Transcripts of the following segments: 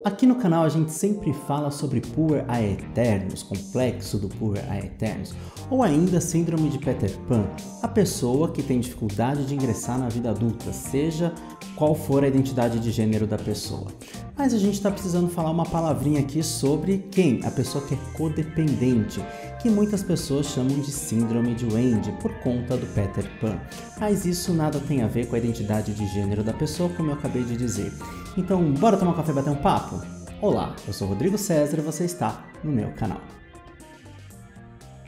Aqui no canal a gente sempre fala sobre Poor Aeternus, complexo do Poor Aeternus, ou ainda síndrome de Peter Pan, a pessoa que tem dificuldade de ingressar na vida adulta, seja qual for a identidade de gênero da pessoa. Mas a gente está precisando falar uma palavrinha aqui sobre quem? A pessoa que é codependente, que muitas pessoas chamam de síndrome de Wendy por conta do Peter Pan. Mas isso nada tem a ver com a identidade de gênero da pessoa, como eu acabei de dizer. Então, bora tomar um café e bater um papo? Olá, eu sou Rodrigo César e você está no meu canal.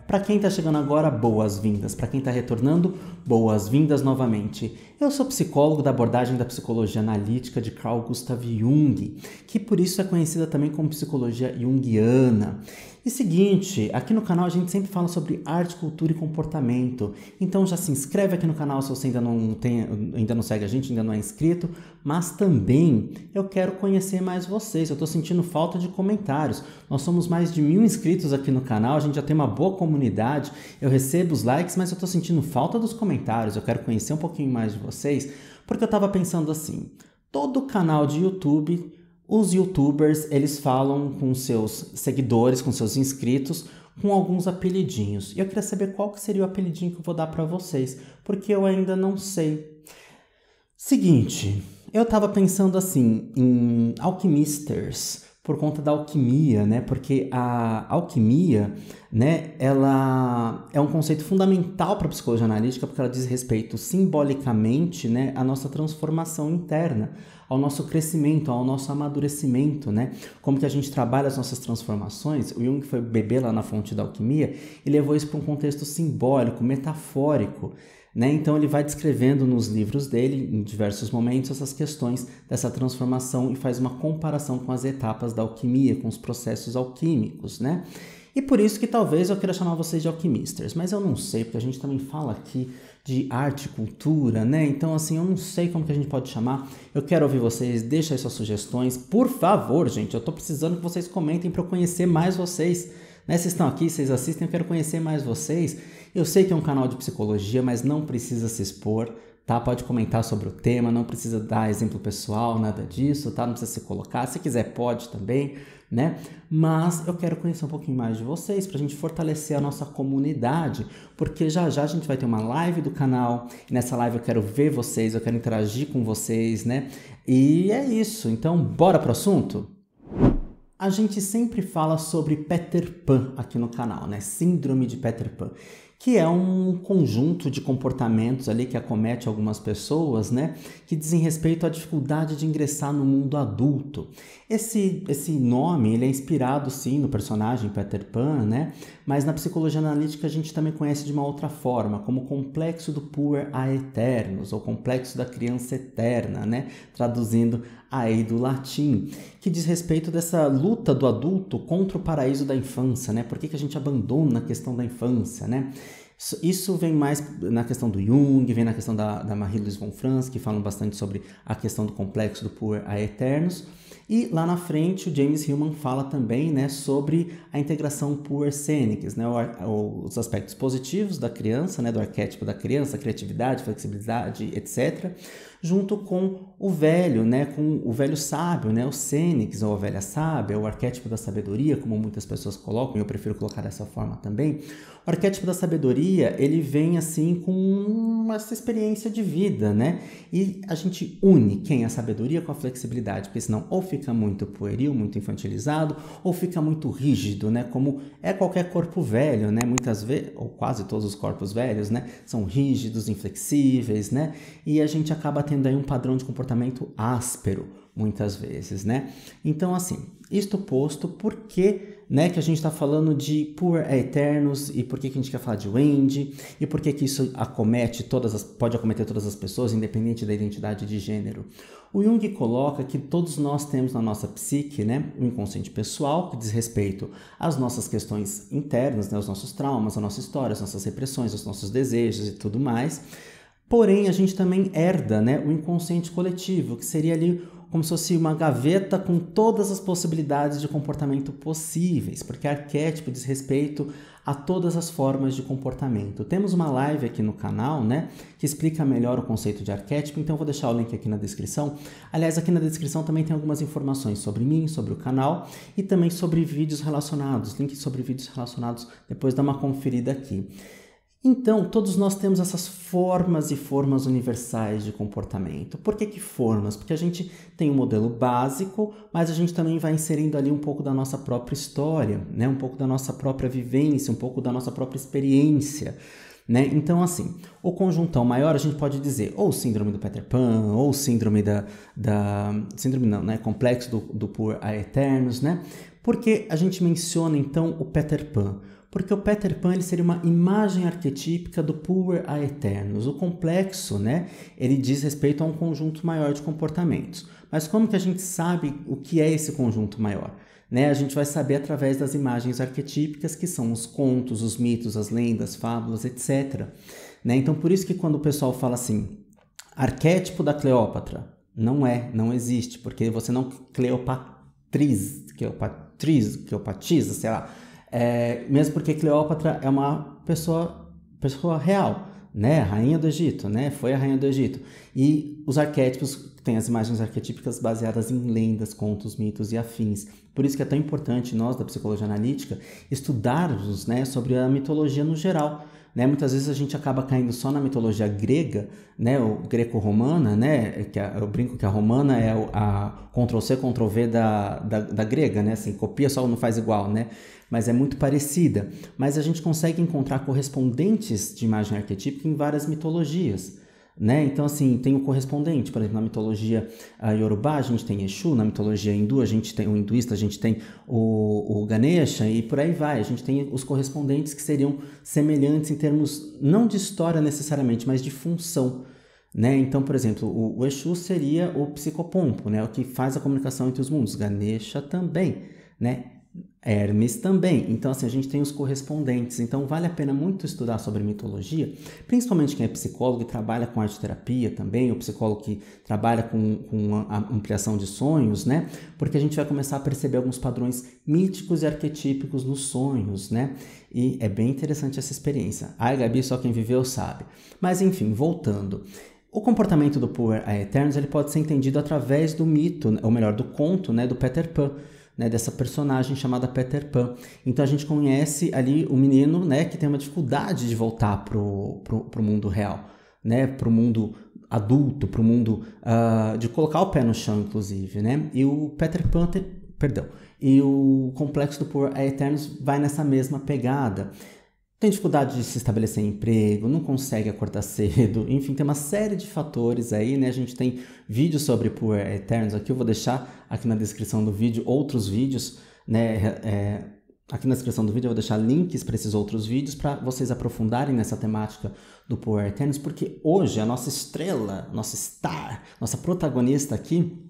Para quem está chegando agora, boas-vindas. Para quem está retornando, boas-vindas novamente. Eu sou psicólogo da abordagem da psicologia analítica de Carl Gustav Jung, que por isso é conhecida também como psicologia junguiana. E seguinte, aqui no canal a gente sempre fala sobre arte, cultura e comportamento. Então já se inscreve aqui no canal se você ainda não segue a gente, ainda não é inscrito. Mas também eu quero conhecer mais vocês. Eu estou sentindo falta de comentários. Nós somos mais de 1000 inscritos aqui no canal, a gente já tem uma boa comunidade. Eu recebo os likes, mas eu estou sentindo falta dos comentários. Eu quero conhecer um pouquinho mais de vocês, porque eu estava pensando assim, todo canal de YouTube, os youtubers, eles falam com seus seguidores, com seus inscritos, com alguns apelidinhos. E eu queria saber qual que seria o apelidinho que eu vou dar para vocês, porque eu ainda não sei. Seguinte, eu estava pensando assim, em alquimisters, por conta da alquimia, né? Porque a alquimia, né, ela é um conceito fundamental para a psicologia analítica, porque ela diz respeito simbolicamente, né, à nossa transformação interna, ao nosso crescimento, ao nosso amadurecimento, né? Como que a gente trabalha as nossas transformações. O Jung foi beber lá na fonte da alquimia e levou isso para um contexto simbólico, metafórico, né? Então ele vai descrevendo nos livros dele, em diversos momentos, essas questões dessa transformação e faz uma comparação com as etapas da alquimia, com os processos alquímicos, né? E por isso que talvez eu queira chamar vocês de alquimisters, mas eu não sei, porque a gente também fala aqui de arte e cultura, né? Então, assim, eu não sei como que a gente pode chamar. Eu quero ouvir vocês, deixa aí suas sugestões. Por favor, gente, eu tô precisando que vocês comentem para eu conhecer mais vocês. Né? Vocês estão aqui, vocês assistem, eu quero conhecer mais vocês. Eu sei que é um canal de psicologia, mas não precisa se expor, tá? Pode comentar sobre o tema, não precisa dar exemplo pessoal, nada disso, tá? Não precisa se colocar. Se quiser, pode também, né? Mas eu quero conhecer um pouquinho mais de vocês pra gente fortalecer a nossa comunidade, porque já já a gente vai ter uma live do canal, e nessa live eu quero ver vocês, eu quero interagir com vocês, né? E é isso, então bora pro assunto? A gente sempre fala sobre Peter Pan aqui no canal, né? Síndrome de Peter Pan, que é um conjunto de comportamentos ali que acomete algumas pessoas, né? Que dizem respeito à dificuldade de ingressar no mundo adulto. Esse nome, ele é inspirado, sim, no personagem Peter Pan, né? Mas na psicologia analítica a gente também conhece de uma outra forma, como complexo do Poor Aeternus, ou complexo da criança eterna, né? Traduzindo aí do latim, que diz respeito dessa luta do adulto contra o paraíso da infância, né? Por que a gente abandona a questão da infância, né? Isso vem mais na questão do Jung, vem na questão da Marie-Louise von Franz, que falam bastante sobre a questão do complexo do Poor Aeternus. E lá na frente o James Hillman fala também, né, sobre a integração Poor Senix, né, os aspectos positivos da criança, né, do arquétipo da criança, criatividade, flexibilidade, etc., junto com o velho, né, com o velho sábio, né, o Senix, ou a velha sábia, o arquétipo da sabedoria, como muitas pessoas colocam, e eu prefiro colocar dessa forma também. O arquétipo da sabedoria, ele vem assim com essa experiência de vida, né, e a gente une quem? A sabedoria com a flexibilidade, porque senão ou fica muito pueril, muito infantilizado, ou fica muito rígido, né, como é qualquer corpo velho, né, muitas vezes, ou quase todos os corpos velhos, né, são rígidos, inflexíveis, né, e a gente acaba tendo aí um padrão de comportamento áspero, muitas vezes, né? Então, assim, isto posto, por que, né, que a gente está falando de Poor Aeternus e por que a gente quer falar de Wendy e por que isso pode acometer todas as pessoas, independente da identidade de gênero. O Jung coloca que todos nós temos na nossa psique, né, um inconsciente pessoal que diz respeito às nossas questões internas, né, aos nossos traumas, a nossa história, as nossas repressões, os nossos desejos e tudo mais. Porém, a gente também herda, né, o inconsciente coletivo, que seria ali como se fosse uma gaveta com todas as possibilidades de comportamento possíveis, porque arquétipo diz respeito a todas as formas de comportamento. Temos uma live aqui no canal, né, que explica melhor o conceito de arquétipo, então eu vou deixar o link aqui na descrição. Aliás, aqui na descrição também tem algumas informações sobre mim, sobre o canal e também sobre vídeos relacionados, links sobre vídeos relacionados, depois dá uma conferida aqui. Então, todos nós temos essas formas e formas universais de comportamento. Por que formas? Porque a gente tem um modelo básico, mas a gente também vai inserindo ali um pouco da nossa própria história, né? Um pouco da nossa própria vivência, um pouco da nossa própria experiência, né? Então, assim, o conjuntão maior a gente pode dizer ou síndrome do Peter Pan, ou síndrome síndrome não, né? Complexo do Poor Aeternus, né? Porque a gente menciona, então, o Peter Pan? Porque o Peter Pan ele seria uma imagem arquetípica do Poor Aeternus. O complexo, né, ele diz respeito a um conjunto maior de comportamentos. Mas como que a gente sabe o que é esse conjunto maior? Né? A gente vai saber através das imagens arquetípicas, que são os contos, os mitos, as lendas, fábulas, etc. Né? Então, por isso que quando o pessoal fala assim, arquétipo da Cleópatra, não existe, porque você não cleopatiza, sei lá. Mesmo porque Cleópatra é uma pessoa real, né? Rainha do Egito, né? Foi a rainha do Egito. E os arquétipos têm as imagens arquetípicas baseadas em lendas, contos, mitos e afins. Por isso que é tão importante nós, da psicologia analítica, estudarmos, né, sobre a mitologia no geral. Né? Muitas vezes a gente acaba caindo só na mitologia grega, né? O greco-romana, né? Eu brinco que a romana é a Ctrl-C, Ctrl-V da grega, né? Assim, copia só não faz igual, né? Mas é muito parecida. Mas a gente consegue encontrar correspondentes de imagem arquetípica em várias mitologias. Né? Então, assim, tem o correspondente, por exemplo, na mitologia Yorubá, a gente tem Exu, na mitologia hindu, a gente tem o hinduísta, a gente tem o Ganesha e por aí vai. A gente tem os correspondentes que seriam semelhantes em termos, não de história necessariamente, mas de função. Né? Então, por exemplo, o Exu seria o psicopompo, né? O que faz a comunicação entre os mundos. Ganesha também, né? Hermes também. Então, assim, a gente tem os correspondentes. Então, vale a pena muito estudar sobre mitologia, principalmente quem é psicólogo e trabalha com arte-terapia também, ou psicólogo que trabalha com a ampliação de sonhos, né? Porque a gente vai começar a perceber alguns padrões míticos e arquetípicos nos sonhos, né? E é bem interessante essa experiência. Ai, Gabi, só quem viveu sabe. Mas, enfim, voltando. O comportamento do Poor Aeternus, ele pode ser entendido através do mito, ou melhor, do conto, né, do Peter Pan. Né, dessa personagem chamada Peter Pan. Então a gente conhece ali o menino, né, que tem uma dificuldade de voltar pro mundo real, né, pro mundo adulto, pro mundo de colocar o pé no chão, inclusive, né? E o Peter Pan, e o complexo do Poor Aeternus vai nessa mesma pegada. Tem dificuldade de se estabelecer emprego, não consegue acordar cedo, enfim, tem uma série de fatores aí, né? A gente tem vídeos sobre Poor Aeternus, aqui eu vou deixar aqui na descrição do vídeo outros vídeos, né? Aqui na descrição do vídeo eu vou deixar links para esses outros vídeos para vocês aprofundarem nessa temática do Poor Aeternus, porque hoje a nossa estrela, nossa star, nossa protagonista aqui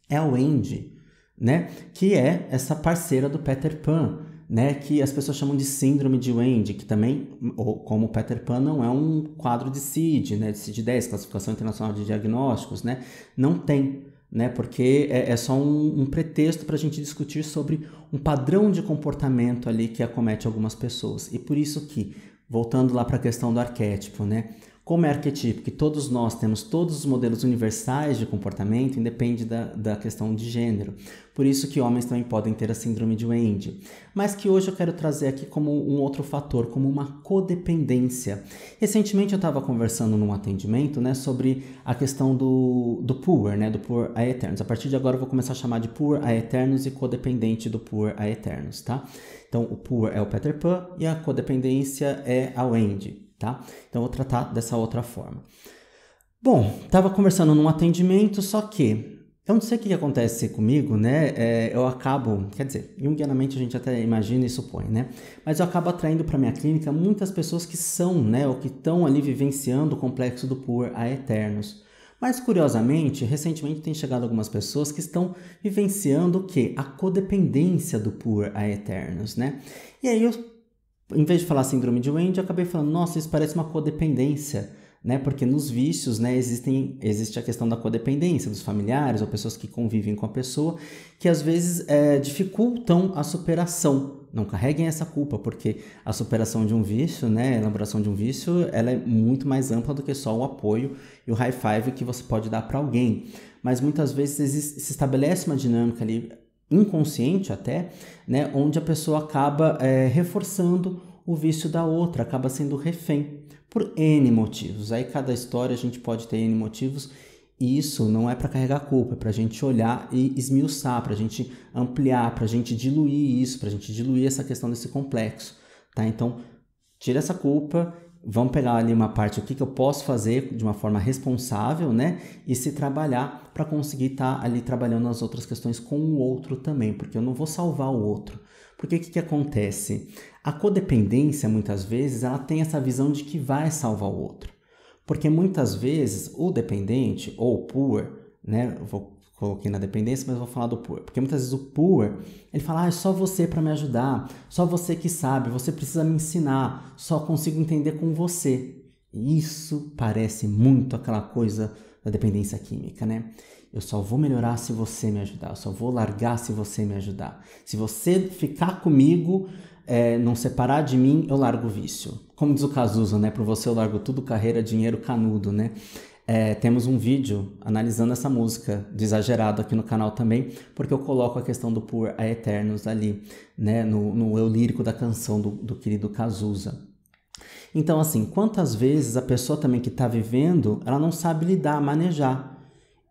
é a Wendy, né? Que é essa parceira do Peter Pan, né, que as pessoas chamam de síndrome de Wendy, que também, como Peter Pan, não é um quadro de CID, né, de CID-10, Classificação Internacional de Diagnósticos, né, não tem, né, porque é só um pretexto para a gente discutir sobre um padrão de comportamento ali que acomete algumas pessoas. E por isso que, voltando lá para a questão do arquétipo, né, como é arquetípico, que todos nós temos todos os modelos universais de comportamento, independe da questão de gênero. Por isso que homens também podem ter a síndrome de Wendy. Mas que hoje eu quero trazer aqui como um outro fator, como uma codependência. Recentemente eu estava conversando num atendimento, né, sobre a questão do Poor, né, do Poor Aeternus. A partir de agora eu vou começar a chamar de Poor Aeternus e codependente do Poor Aeternus, tá? Então o Poor é o Peter Pan e a codependência é a Wendy. Tá? Então, eu vou tratar dessa outra forma. Bom, estava conversando num atendimento, só que eu não sei o que acontece comigo, né? Eu acabo, quer dizer, junguianamente a gente até imagina e supõe, né? Mas eu acabo atraindo para minha clínica muitas pessoas que são, né, ou que estão ali vivenciando o complexo do Poor Aeternus. Mas, curiosamente, recentemente tem chegado algumas pessoas que estão vivenciando o quê? A codependência do Poor Aeternus, né? E aí em vez de falar síndrome de Wendy, eu acabei falando, nossa, isso parece uma codependência, né? Porque nos vícios, né, existe a questão da codependência dos familiares ou pessoas que convivem com a pessoa, que às vezes dificultam a superação. Não carreguem essa culpa, porque a superação de um vício, né, a elaboração de um vício, ela é muito mais ampla do que só o apoio e o high five que você pode dar para alguém. Mas muitas vezes se estabelece uma dinâmica ali, inconsciente até, né, onde a pessoa acaba reforçando o vício da outra, acaba sendo refém por N motivos. Aí cada história a gente pode ter N motivos, e isso não é para carregar culpa, é para a gente olhar e esmiuçar, para a gente ampliar, para a gente diluir isso, para a gente diluir essa questão desse complexo, tá? Então, tira essa culpa, vamos pegar ali uma parte, o que eu posso fazer de uma forma responsável, né? E se trabalhar para conseguir estar ali trabalhando as outras questões com o outro também, porque eu não vou salvar o outro. Porque o que acontece? A codependência, muitas vezes, ela tem essa visão de que vai salvar o outro. Porque muitas vezes o dependente ou o poor, né? Coloquei na dependência, mas vou falar do poor. Porque muitas vezes o poor, ele fala, é só você para me ajudar, só você que sabe, você precisa me ensinar, só consigo entender com você. E isso parece muito aquela coisa da dependência química, né? Eu só vou melhorar se você me ajudar, eu só vou largar se você me ajudar. Se você ficar comigo, não separar de mim, eu largo o vício. Como diz o Cazuza, né? Por você eu largo tudo, carreira, dinheiro, canudo, né? Temos um vídeo analisando essa música de Exagerado aqui no canal também, porque eu coloco a questão do Por a Eternos ali, né? No eu lírico da canção do querido Cazuza. Então, assim, quantas vezes a pessoa também que está vivendo, ela não sabe lidar, manejar.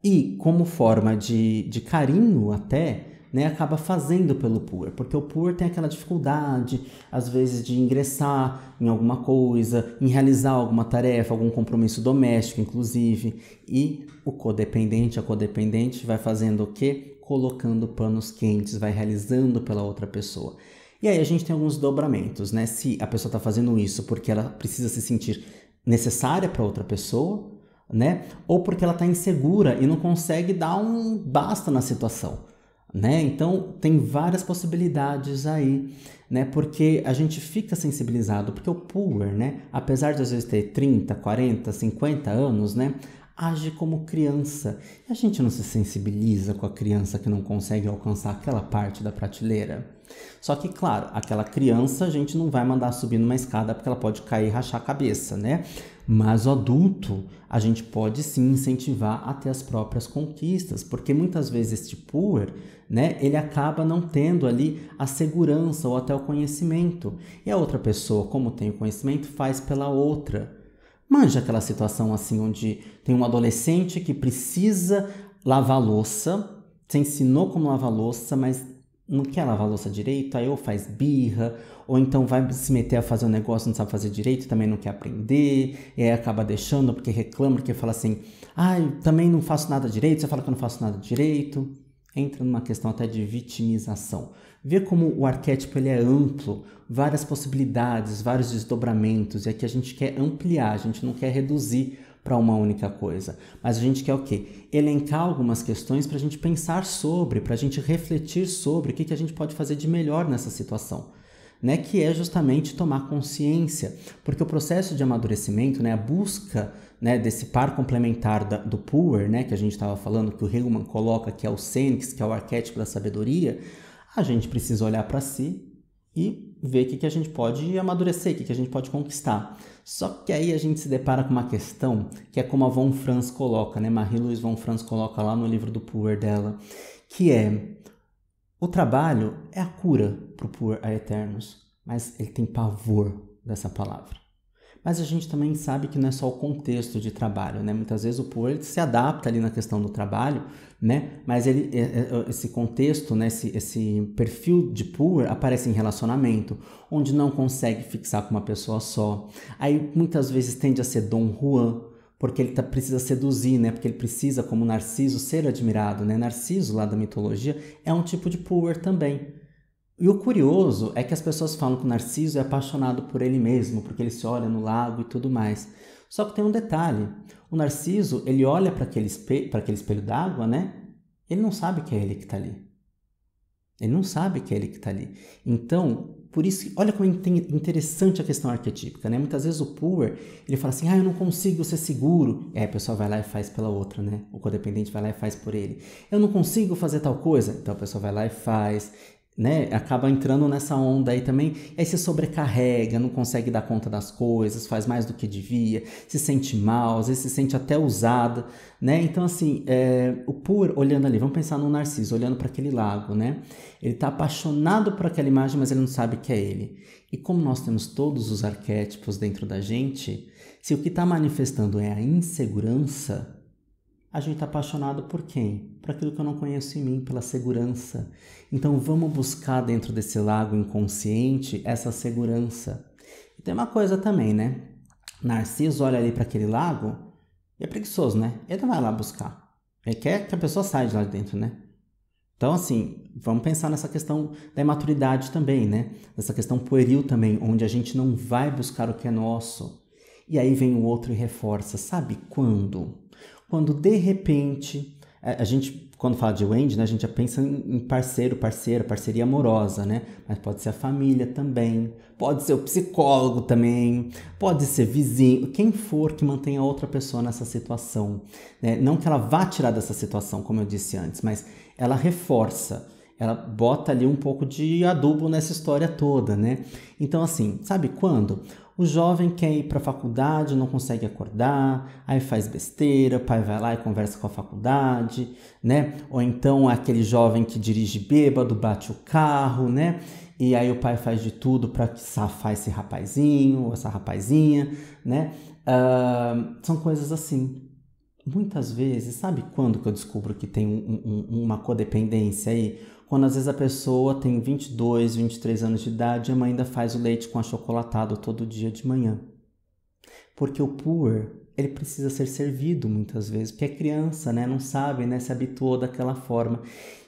E como forma de carinho até, né, acaba fazendo pelo poor, porque o poor tem aquela dificuldade, às vezes, de ingressar em alguma coisa, em realizar alguma tarefa, algum compromisso doméstico, inclusive, e o codependente, a codependente vai fazendo o quê? Colocando panos quentes, vai realizando pela outra pessoa. E aí a gente tem alguns dobramentos, né? Se a pessoa está fazendo isso porque ela precisa se sentir necessária para outra pessoa, né? Ou porque ela está insegura e não consegue dar um basta na situação, né? Então tem várias possibilidades aí, né? Porque a gente fica sensibilizado, porque o poor, né? Apesar de às vezes ter 30, 40, 50 anos, né? Age como criança. E a gente não se sensibiliza com a criança que não consegue alcançar aquela parte da prateleira. Só que, claro, aquela criança a gente não vai mandar subir numa escada porque ela pode cair e rachar a cabeça, né? Mas o adulto, a gente pode sim incentivar a ter as próprias conquistas, porque muitas vezes este poor, né, ele acaba não tendo ali a segurança ou até o conhecimento. E a outra pessoa, como tem o conhecimento, faz pela outra. Manja aquela situação assim, onde tem um adolescente que precisa lavar louça, você ensinou como lavar louça, mas não quer lavar louça direito, aí ou faz birra, ou então vai se meter a fazer um negócio, não sabe fazer direito, também não quer aprender, e aí acaba deixando porque reclama, porque fala assim, também não faço nada direito, você fala que eu não faço nada direito. Entra numa questão até de vitimização. Vê como o arquétipo ele é amplo, várias possibilidades, vários desdobramentos, e aqui a gente quer ampliar, a gente não quer reduzir para uma única coisa, mas a gente quer o quê? Elencar algumas questões para a gente pensar sobre, para a gente refletir sobre o que a gente pode fazer de melhor nessa situação, né? Que é justamente tomar consciência, porque o processo de amadurecimento, né, a busca, né, desse par complementar do Poor, né, que a gente estava falando, que o Hillman coloca, que é o Fênix, que é o arquétipo da sabedoria, a gente precisa olhar para si e ver o que a gente pode amadurecer, o que a gente pode conquistar. Só que aí a gente se depara com uma questão que é como a Von Franz coloca, né? Marie-Louise Von Franz coloca lá no livro do Poor dela, que é: o trabalho é a cura para o Poor a Eternos, mas ele tem pavor dessa palavra. Mas a gente também sabe que não é só o contexto de trabalho, né? Muitas vezes o Poor ele se adapta ali na questão do trabalho, né? Mas esse contexto, né? Esse perfil de Poor aparece em relacionamento, onde não consegue fixar com uma pessoa só. Aí muitas vezes tende a ser Dom Juan, porque ele precisa seduzir, né? Porque ele precisa, como Narciso, ser admirado, né? Narciso, lá da mitologia, é um tipo de Poor também. E o curioso é que as pessoas falam que o Narciso é apaixonado por ele mesmo, porque ele se olha no lago e tudo mais. Só que tem um detalhe: o Narciso, ele olha para aquele espelho d'água, né? Ele não sabe que é ele que está ali. Ele não sabe que é ele que está ali. Então, Por isso, olha como é interessante a questão arquetípica, né? Muitas vezes o poor, ele fala assim, eu não consigo ser seguro. A pessoa vai lá e faz pela outra, né? O codependente vai lá e faz por ele. Eu não consigo fazer tal coisa. Então a pessoa vai lá e faz, né? Acaba entrando nessa onda aí também. Aí se sobrecarrega, não consegue dar conta das coisas, faz mais do que devia, se sente mal, às vezes se sente até usada, né? Então assim, o poor olhando ali, vamos pensar no Narciso, olhando para aquele lago, né? Ele está apaixonado por aquela imagem, mas ele não sabe que é ele. E como nós temos todos os arquétipos dentro da gente, se o que está manifestando é a insegurança, a gente está apaixonado por quem? Por aquilo que eu não conheço em mim, pela segurança. Então vamos buscar dentro desse lago inconsciente essa segurança. E tem uma coisa também, né? Narciso olha ali para aquele lago e é preguiçoso, né? Ele não vai lá buscar. Ele quer que a pessoa saia de lá de dentro, né? Então, assim, vamos pensar nessa questão da imaturidade também, né? Nessa questão pueril também, onde a gente não vai buscar o que é nosso. E aí vem o outro e reforça. Sabe quando? Quando, de repente, a gente, quando fala de Wendy, né, a gente já pensa em parceiro, parceira, parceria amorosa, né? Mas pode ser a família também, pode ser o psicólogo também, pode ser vizinho, quem for que mantenha a outra pessoa nessa situação, né? Não que ela vá tirar dessa situação, como eu disse antes, mas ela reforça, ela bota ali um pouco de adubo nessa história toda, né? Então, assim, sabe quando? O jovem quer ir para a faculdade, não consegue acordar, aí faz besteira, o pai vai lá e conversa com a faculdade, né? Ou então aquele jovem que dirige bêbado, bate o carro, né? E aí o pai faz de tudo para safar esse rapazinho ou essa rapazinha, né? São coisas assim. Muitas vezes, sabe quando que eu descubro que tem uma codependência aí? Quando às vezes a pessoa tem 22, 23 anos de idade e a mãe ainda faz o leite com achocolatado todo dia de manhã. Porque o poor, ele precisa ser servido muitas vezes, porque é criança, né? Não sabe, né? Se habituou daquela forma.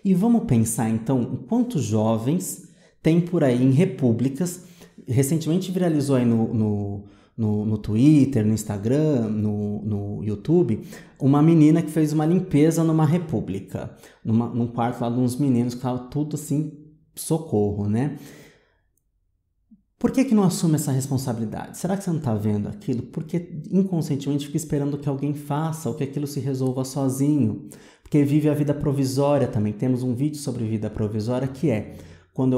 E vamos pensar então, quantos jovens tem por aí em repúblicas, recentemente viralizou aí no Twitter, no Instagram, no YouTube, uma menina que fez uma limpeza numa república, num quarto lá de uns meninos que estavam tudo assim, socorro, né? Por que não assume essa responsabilidade? Será que você não está vendo aquilo? Porque inconscientemente fica esperando que alguém faça ou que aquilo se resolva sozinho. Porque vive a vida provisória também. Temos um vídeo sobre vida provisória que é quando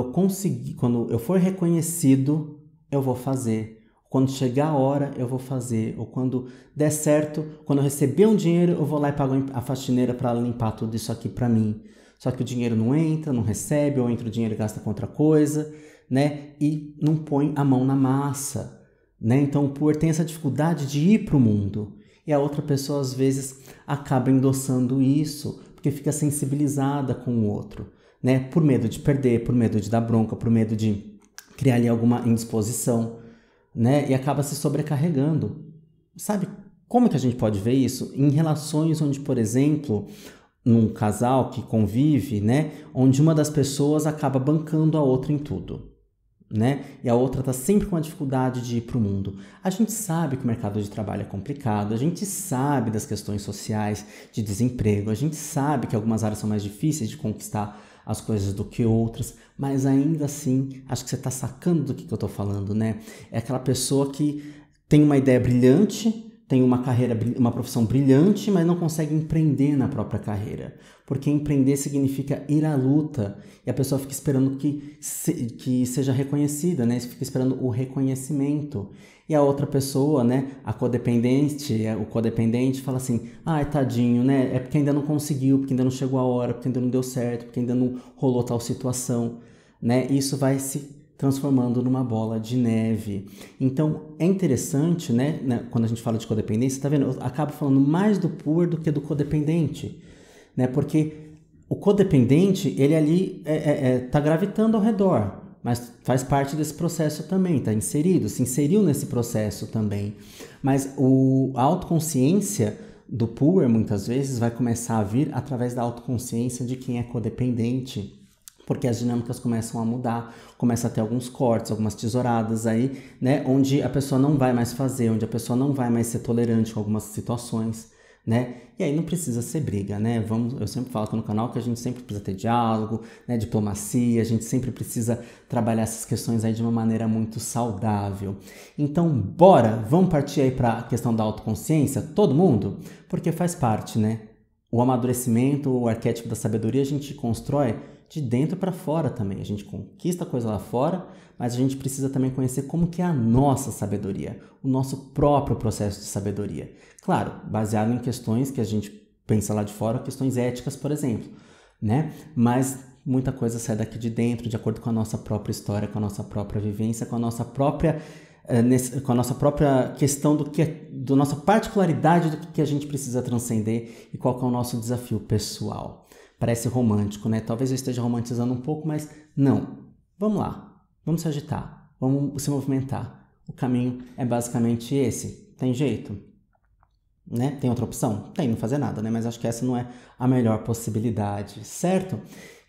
eu for reconhecido, eu vou fazer. Quando chegar a hora, eu vou fazer. Ou quando der certo, quando eu receber um dinheiro, eu vou lá e pago a faxineira para limpar tudo isso aqui para mim. Só que o dinheiro não entra, não recebe, ou entra o dinheiro e gasta com outra coisa, né? E não põe a mão na massa, né? Então o poor tem essa dificuldade de ir para o mundo. E a outra pessoa, às vezes, acaba endossando isso, porque fica sensibilizada com o outro, né? Por medo de perder, por medo de dar bronca, por medo de criar ali alguma indisposição, né? E acaba se sobrecarregando. Sabe como que a gente pode ver isso? Em relações onde, por exemplo, num casal que convive, né? Onde uma das pessoas acaba bancando a outra em tudo, né? E a outra está sempre com a dificuldade de ir para o mundo. A gente sabe que o mercado de trabalho é complicado, a gente sabe das questões sociais de desemprego, a gente sabe que algumas áreas são mais difíceis de conquistar as coisas do que outras, mas ainda assim, acho que você está sacando do que eu estou falando, né? É aquela pessoa que tem uma ideia brilhante, tem uma carreira, uma profissão brilhante, mas não consegue empreender na própria carreira. Porque empreender significa ir à luta. E a pessoa fica esperando que seja reconhecida, né? Fica esperando o reconhecimento. E a outra pessoa, né? O codependente fala assim, ai, tadinho, né? É porque ainda não conseguiu, porque ainda não chegou a hora, porque ainda não deu certo, porque ainda não rolou tal situação, né? E isso vai se transformando numa bola de neve. Então, é interessante, né, quando a gente fala de codependência, tá vendo? Eu acabo falando mais do poor do que do codependente, né? Porque o codependente, ele ali tá gravitando ao redor, mas faz parte desse processo também, tá inserido, se inseriu nesse processo também. Mas a autoconsciência do poor, muitas vezes, vai começar a vir através da autoconsciência de quem é codependente, porque as dinâmicas começam a mudar, começa a ter alguns cortes, algumas tesouradas aí, né, onde a pessoa não vai mais fazer, onde a pessoa não vai mais ser tolerante com algumas situações, né? E aí não precisa ser briga, né? Eu sempre falo aqui no canal que a gente sempre precisa ter diálogo, né? Diplomacia, a gente sempre precisa trabalhar essas questões aí de uma maneira muito saudável. Então, vamos partir aí para a questão da autoconsciência, todo mundo? Porque faz parte, né? O amadurecimento, o arquétipo da sabedoria, a gente constrói de dentro para fora também. A gente conquista a coisa lá fora, mas a gente precisa também conhecer como que é a nossa sabedoria, o nosso próprio processo de sabedoria. Claro, baseado em questões que a gente pensa lá de fora, questões éticas, por exemplo, né? Mas muita coisa sai daqui de dentro, de acordo com a nossa própria história, com a nossa própria vivência, com a nossa própria questão da nossa particularidade do que a gente precisa transcender e qual que é o nosso desafio pessoal. Parece romântico, né? Talvez eu esteja romantizando um pouco, mas não. Vamos lá, vamos se agitar, vamos se movimentar. O caminho é basicamente esse. Tem jeito? Né? Tem outra opção? Tem, não fazer nada, né? Mas acho que essa não é a melhor possibilidade, certo?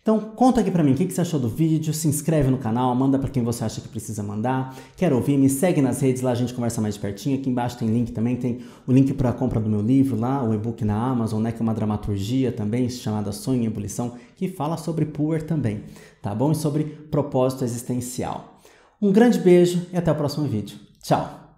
Então, conta aqui pra mim o que você achou do vídeo, se inscreve no canal, manda pra quem você acha que precisa mandar. Quer ouvir? Me segue nas redes, lá a gente conversa mais de pertinho. Aqui embaixo tem link também, tem o link para a compra do meu livro lá, o e-book na Amazon, né, que é uma dramaturgia também, chamada Sonho em Ebulição, que fala sobre Puer também, tá bom? E sobre propósito existencial. Um grande beijo e até o próximo vídeo. Tchau!